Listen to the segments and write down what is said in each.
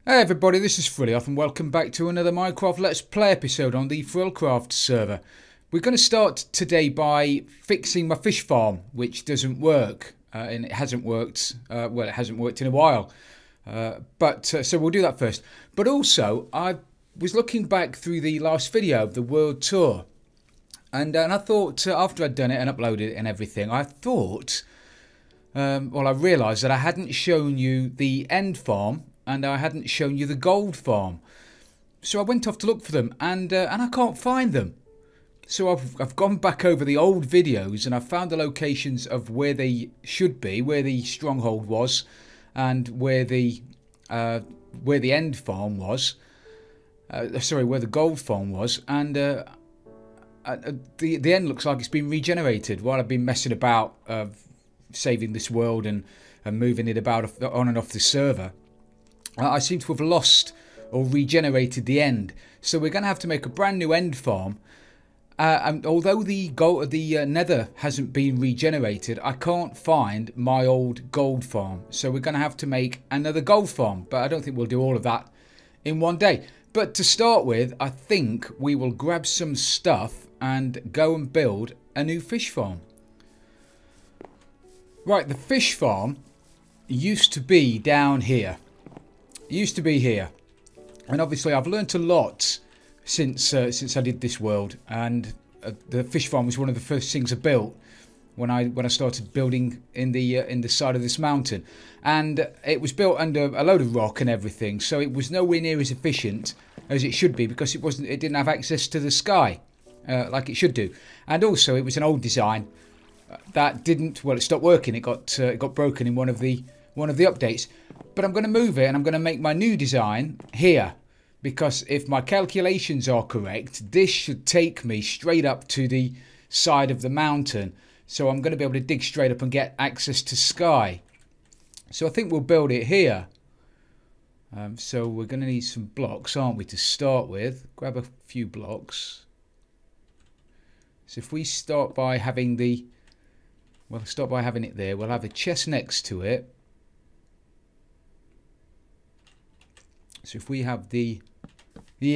Hey everybody, this is Frillyoff and welcome back to another Minecraft Let's Play episode on the Frillcraft server. We're going to start today by fixing my fish farm, which doesn't work, and it hasn't worked, well it hasn't worked in a while, so we'll do that first. But also, I was looking back through the last video of the world tour, and I thought, after I'd done it and uploaded it and everything, I thought, I realised that I hadn't shown you the end farm and I hadn't shown you the gold farm. So I went off to look for them and I can't find them. So I've gone back over the old videos and I've found the locations of where they should be, where the stronghold was, and where the end farm was. Where the gold farm was, and the end looks like it's been regenerated while I've been messing about saving this world and moving it about on and off the server. I seem to have lost or regenerated the end, so we're going to have to make a brand new end farm. And although the nether hasn't been regenerated, I can't find my old gold farm, so we're going to have to make another gold farm. But I don't think we'll do all of that in one day. But to start with, I think we will grab some stuff and go and build a new fish farm. Right, the fish farm used to be down here. Used to be here, and obviously I've learnt a lot since I did this world, and the fish farm was one of the first things I built when I started building in the side of this mountain, and it was built under a load of rock and everything, so it was nowhere near as efficient as it should be because it didn't have access to the sky like it should do, and also it was an old design that didn't, well, it stopped working. It got broken in one of the updates. But I'm going to move it and I'm going to make my new design here, because if my calculations are correct, this should take me straight up to the side of the mountain. So I'm going to be able to dig straight up and get access to sky. So I think we'll build it here. So we're going to need some blocks, aren't we, to start with? Grab a few blocks. So if we start by having it there. We'll have a chest next to it. So if we have the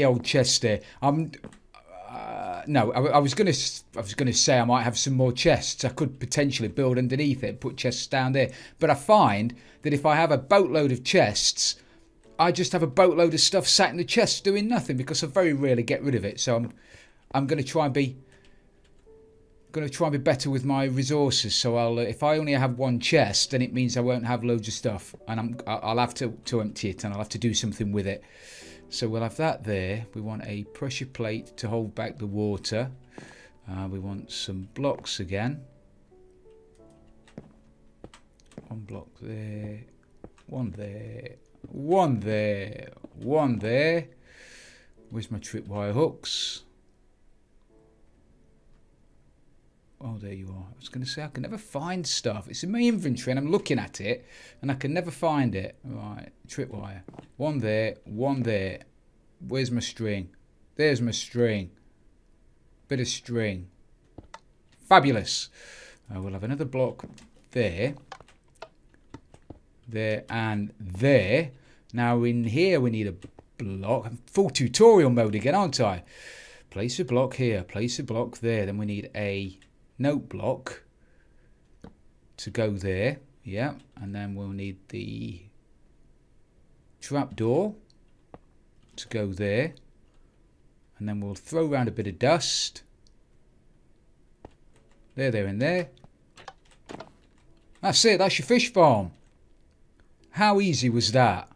old chest there, no, I was gonna say I might have some more chests. I could potentially build underneath it, put chests down there. But I find that if I have a boatload of chests, I just have a boatload of stuff sat in the chests doing nothing because I very rarely get rid of it. So I'm gonna try and be better with my resources. So if I only have one chest, then it means I won't have loads of stuff, and I'll have to empty it, and I'll have to do something with it. So we'll have that there. We want a pressure plate to hold back the water. We want some blocks again. One block there, one there, one there, one there. Where's my tripwire hooks? Oh, there you are. I was going to say I can never find stuff. It's in my inventory and I'm looking at it and I can never find it. Right, tripwire. One there, one there. Where's my string? There's my string. Bit of string. Fabulous. We'll have another block there. There and there. Now in here we need a block. I'm full tutorial mode again, aren't I? Place a block here. Place a block there. Then we need a note block to go there, yeah, and then we'll need the trapdoor to go there, and then we'll throw around a bit of dust there, and there. That's it. That's your fish farm. How easy was that?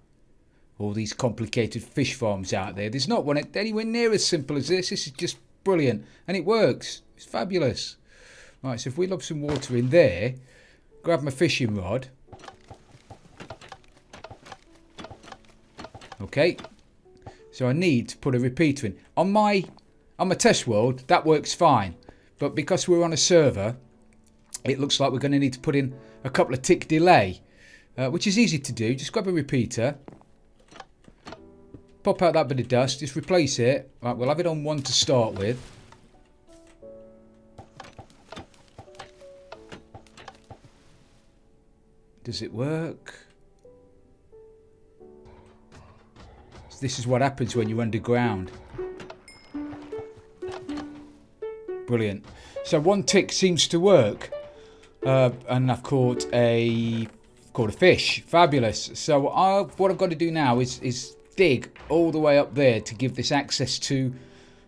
All these complicated fish farms out there. There's not one anywhere near as simple as this. This is just brilliant, and it works. It's fabulous. Right, so if we lob some water in there, grab my fishing rod. Okay. So I need to put a repeater in. On my test world, that works fine. But because we're on a server, it looks like we're going to need to put in a couple of tick delay, which is easy to do. Just grab a repeater. Pop out that bit of dust. Just replace it. Right, we'll have it on 1 to start with. Does it work? This is what happens when you're underground. Brilliant. So one tick seems to work. And I've caught a fish. Fabulous. So what I've got to do now is dig all the way up there to give this access to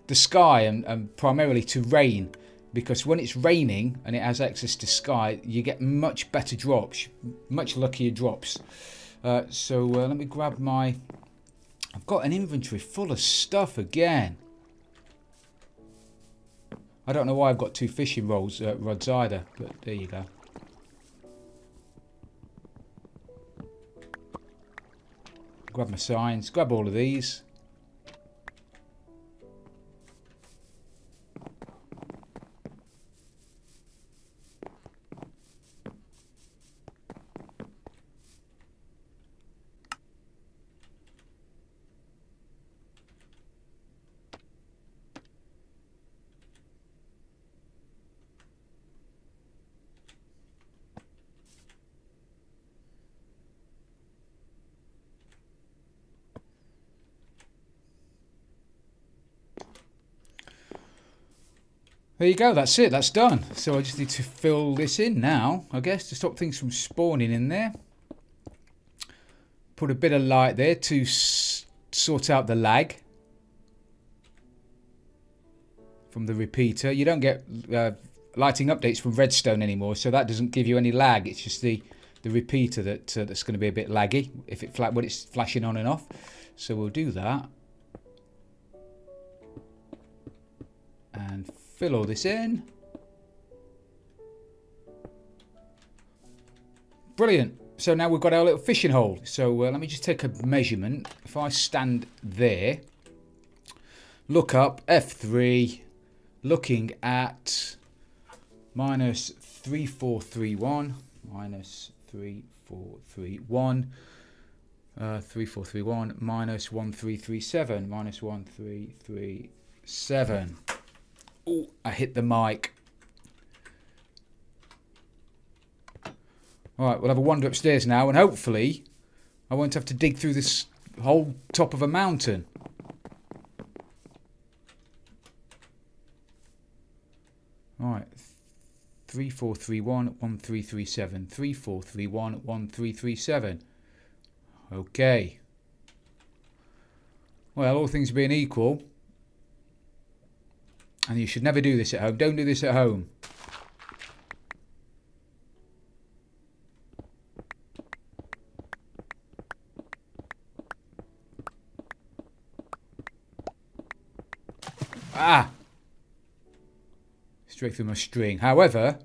the sky and primarily to rain. Because when it's raining and it has access to sky, you get much better drops, much luckier drops. So let me grab my... I've got an inventory full of stuff again. I don't know why I've got 2 fishing rods either, but there you go. Grab my signs, grab all of these. There you go, that's it, that's done. So I just need to fill this in now, I guess, to stop things from spawning in there. Put a bit of light there to sort out the lag from the repeater. You don't get lighting updates from Redstone anymore, so that doesn't give you any lag. It's just the repeater that's going to be a bit laggy when it's flashing on and off. So we'll do that. And fill all this in. Brilliant. So now we've got our little fishing hole. So let me just take a measurement. If I stand there, look up, F3, looking at minus 3431, minus 3431, 3431, minus 1337, minus 1337. Oh, I hit the mic. Alright, we'll have a wander upstairs now, and hopefully I won't have to dig through this whole top of a mountain. Alright, 3431, 1337, 3431, 1337. Okay. Well, all things being equal, and you should never do this at home. Don't do this at home. Ah! Straight through my string. However...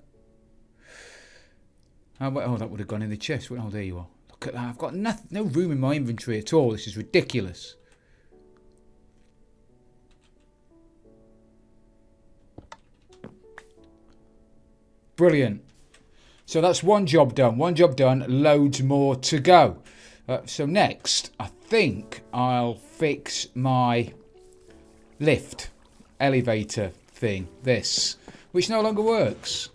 oh, that would have gone in the chest. Oh, there you are. Look at that. I've got no room in my inventory at all. This is ridiculous. Brilliant. So that's one job done. One job done. Loads more to go. So next, I think I'll fix my lift elevator thing. This, which no longer works.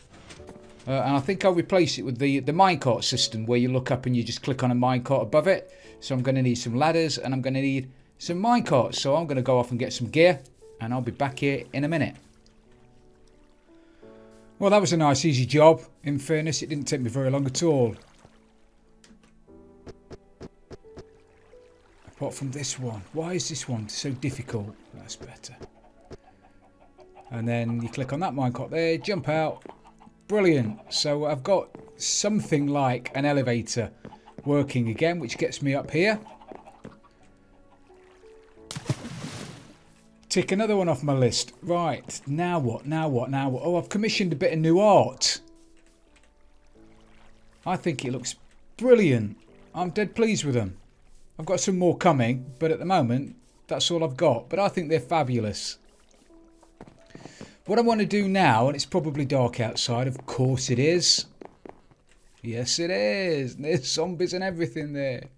And I think I'll replace it with the minecart system, where you look up and you just click on a minecart above it. So I'm going to need some ladders and I'm going to need some minecarts. So I'm going to go off and get some gear, and I'll be back here in a minute. Well, that was a nice easy job. In fairness, it didn't take me very long at all. Apart from this one. Why is this one so difficult? That's better. And then you click on that minecart there, jump out. Brilliant. So I've got something like an elevator working again, which gets me up here. Tick another one off my list. Right, now what? Now what? Now what? Oh, I've commissioned a bit of new art. I think it looks brilliant. I'm dead pleased with them. I've got some more coming, but at the moment, that's all I've got. But I think they're fabulous. What I want to do now, and it's probably dark outside, of course it is. Yes, it is. There's zombies and everything there.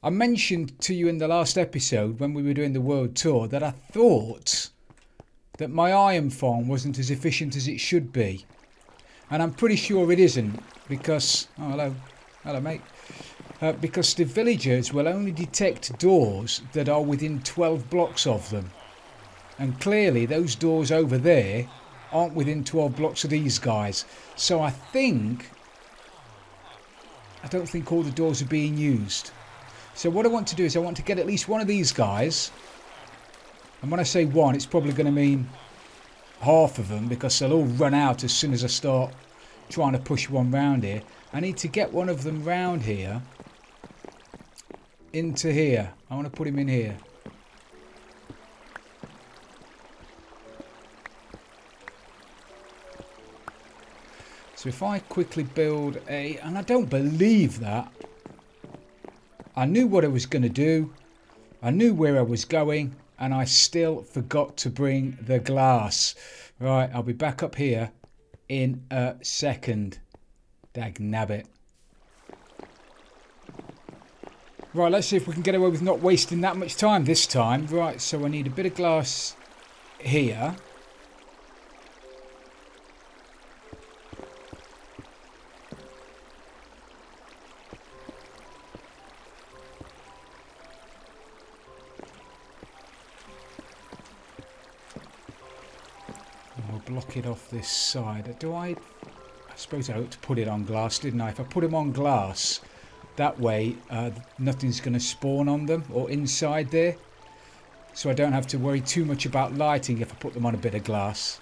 I mentioned to you in the last episode when we were doing the world tour that I thought that my iron farm wasn't as efficient as it should be. And I'm pretty sure it isn't, because... Oh, hello. Hello, mate. because the villagers will only detect doors that are within 12 blocks of them. And clearly those doors over there aren't within 12 blocks of these guys. So I don't think all the doors are being used. So what I want to do is I want to get at least one of these guys. And when I say one, it's probably going to mean half of them, because they'll all run out as soon as I start trying to push one round here. I need to get one of them round here into here. I want to put him in here. So if I quickly build and I don't believe that. I knew what I was going to do. I knew where I was going, and I still forgot to bring the glass. Right, I'll be back up here in a second. Dagnabbit. Right, let's see if we can get away with not wasting that much time this time. Right, so I need a bit of glass here. Block it off this side. I suppose I ought to put it on glass, didn't I? If I put them on glass, that way nothing's going to spawn on them or inside there. So I don't have to worry too much about lighting if I put them on a bit of glass.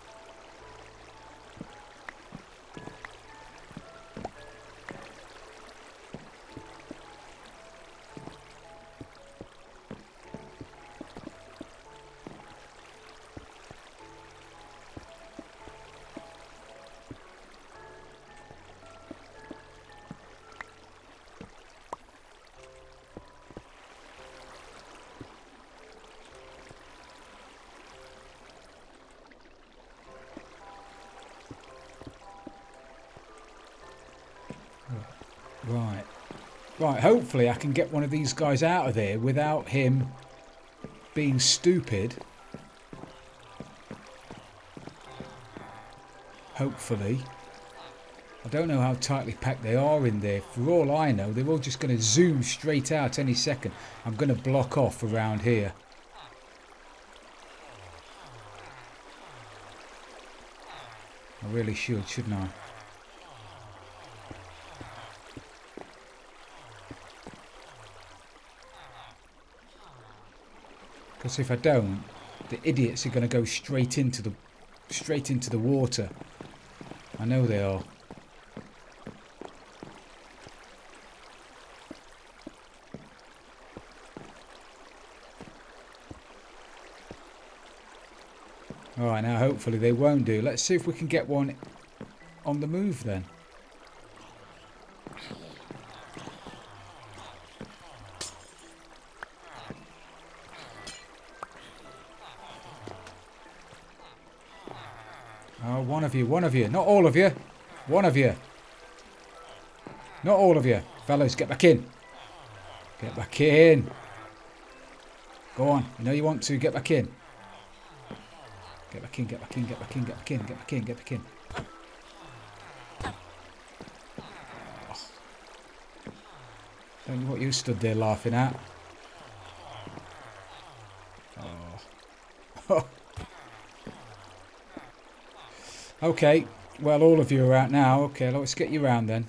Right, hopefully I can get one of these guys out of there without him being stupid. Hopefully. I don't know how tightly packed they are in there. For all I know, they're all just going to zoom straight out any second. I'm going to block off around here. I really should, shouldn't I? Because if I don't, the idiots are going to go straight into the water. I know they are. Alright, now hopefully they won't do. Let's see if we can get one on the move then. Oh, one of you, not all of you. One of you. Not all of you. Fellas, get back in. Get back in. Go on, you know you want to, get back in. Get back in, get back in, get back in, get back in, get back in, get back in. Oh. Don't know what you stood there laughing at. Oh. Okay, well all of you are out now. Okay, let's get you round then.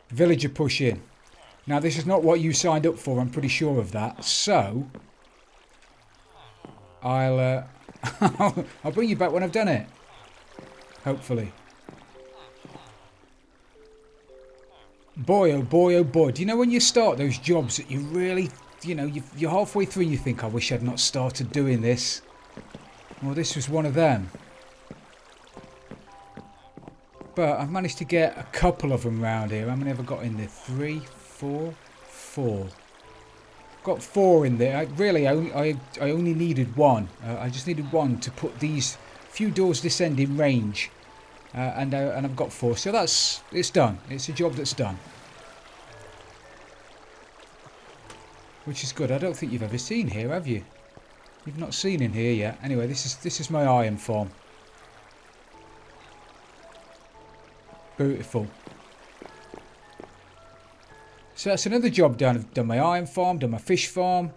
Villager push in. Now this is not what you signed up for, I'm pretty sure of that. So I'll I'll bring you back when I've done it. Hopefully. Boy, oh boy, oh boy. Do you know when you start those jobs that you really, you know, you're halfway through and you think, I wish I'd not started doing this. Well, this was one of them. But I've managed to get a couple of them round here. How many have I got in there? 3, 4, 4. Got 4 in there. I only needed one. I just needed one to put these few doors this end in range. And I've got 4, so it's done. It's a job that's done, which is good. I don't think you've ever seen here, have you? you've not seen in here yet. Anyway, this is my iron farm. Beautiful. So that's another job done. I've done my iron farm, done my fish farm,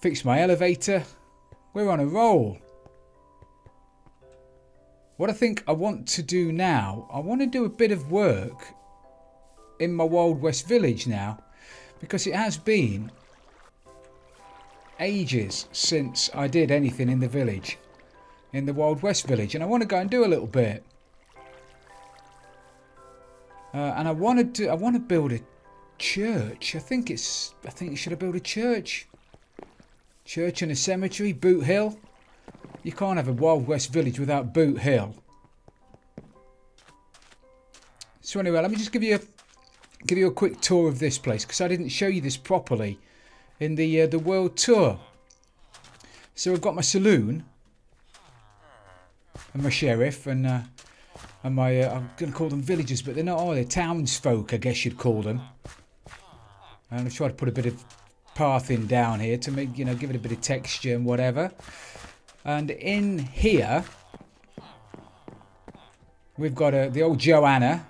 fixed my elevator. We're on a roll. What I think I want to do now, I want to do a bit of work in my Wild West village now, because it has been ages since I did anything in the village, in the Wild West village, and I want to go and do a little bit. And I want to build a church. I think you should build a church. Church and a cemetery, Boot Hill. You can't have a Wild West village without Boot Hill. So anyway, let me just give you a quick tour of this place, because I didn't show you this properly in the world tour. So I've got my saloon and my sheriff and my I'm going to call them villagers, but they're not. Oh, they're townsfolk, I guess you'd call them. And I've tried to put a bit of pathing down here to make, you know, give it a bit of texture and whatever. And in here we've got the old Joanna,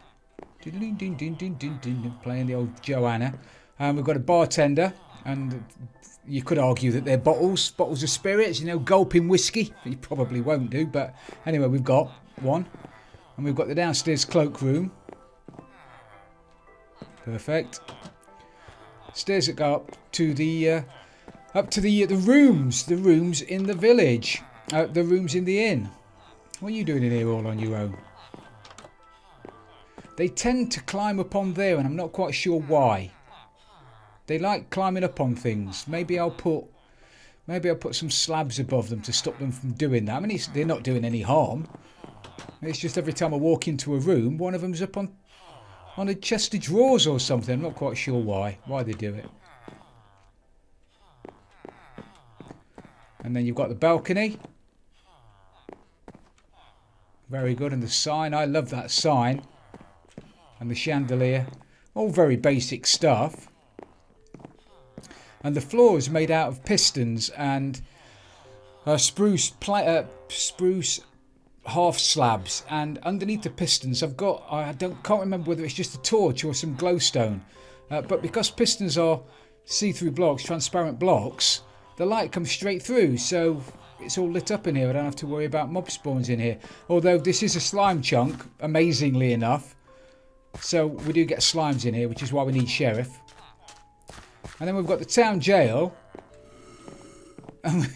playing the old Joanna, and we've got a bartender, and you could argue that they're bottles of spirits, you know, gulping whiskey. You probably won't do, but anyway, we've got one, and we've got the downstairs cloakroom. Perfect. Stairs that go up to the rooms in the village, the rooms in the inn. What are you doing in here all on your own? They tend to climb up on there, and I'm not quite sure why. They like climbing up on things. Maybe I'll put some slabs above them to stop them from doing that. I mean, they're not doing any harm. It's just every time I walk into a room, one of them's up on a chest of drawers or something. I'm not quite sure why they do it. And then you've got the balcony. Very good. And the sign. I love that sign. And the chandelier. All very basic stuff. And the floor is made out of pistons and spruce half slabs. And underneath the pistons I've got, can't remember whether it's just a torch or some glowstone. But because pistons are see-through blocks, transparent blocks, the light comes straight through, so it's all lit up in here. I don't have to worry about mob spawns in here. Although this is a slime chunk, amazingly enough. So we do get slimes in here, which is why we need sheriff. And then we've got the town jail. And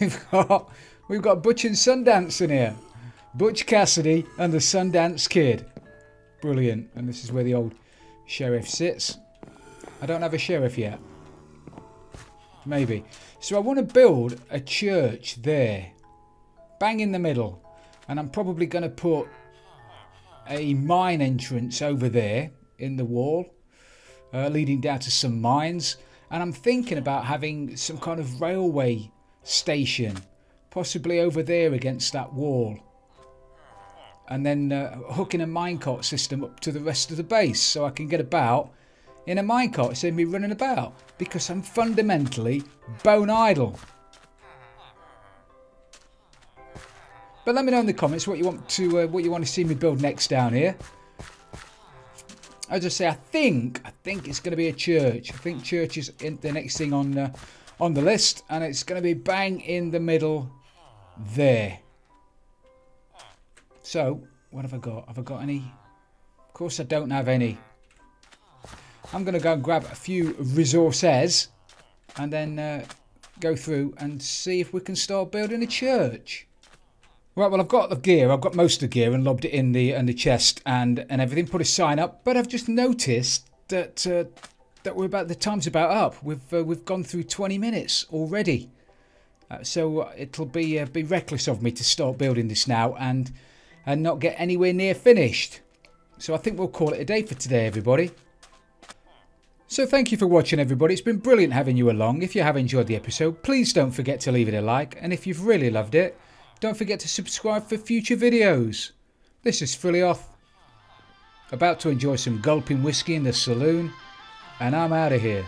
we've got Butch and Sundance in here. Butch Cassidy and the Sundance Kid. Brilliant. And this is where the old sheriff sits. I don't have a sheriff yet. Maybe. So I want to build a church there. Bang in the middle. And I'm probably going to put a mine entrance over there in the wall. Leading down to some mines. And I'm thinking about having some kind of railway station. Possibly over there against that wall. And then hooking a minecart system up to the rest of the base. So I can get about in a minecart, instead of me running about. Because I'm fundamentally bone idle. But let me know in the comments what you want to see me build next down here. As I say, I think it's going to be a church. I think church is the next thing on the list, and it's going to be bang in the middle there. So, what have I got? Have I got any? Of course I don't have any. I'm going to go and grab a few resources and then go through and see if we can start building a church. Right, well, I've got the gear. I've got most of the gear and lobbed it in the chest and everything. Put a sign up, but I've just noticed that the time's about up. We've gone through 20 minutes already, so it'll be reckless of me to start building this now and not get anywhere near finished. So I think we'll call it a day for today, everybody. So thank you for watching, everybody. It's been brilliant having you along. If you have enjoyed the episode, please don't forget to leave it a like, and if you've really loved it, don't forget to subscribe for future videos. This is Frillioth, about to enjoy some gulping whiskey in the saloon, and I'm out of here.